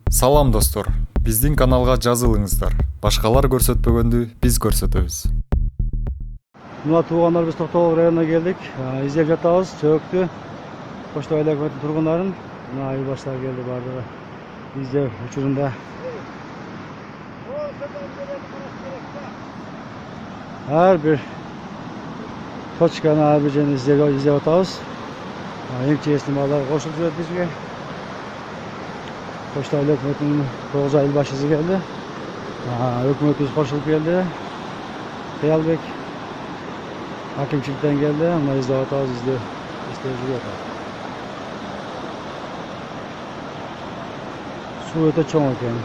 Салам достор, биздин каналга жазылыңыздар. Башкалар көрсөтпөгөндү биз көрсөтөбүз. Мына туугандарыбыз Токтогул районуна келдик. Издеп жатабыз чөктү. Коштой айыл өкмөтүнүн тургундарын. Мына айылбаштар келди бардыгы. Издеп учурунда. Ар бир точканы ар бир жерин издеп атабыз. Эң чечтин балдар кошулуп жүрөт бизге. Коштой айыл өкмөтүнүн 9 айыл башчысы келди. Өкмөтүбүз кошулуп келди. Кыялбек Акимчиликтен келди. Мына издеп атабыз, издеп жүрүп атабыз. Суу өтө чоң экен.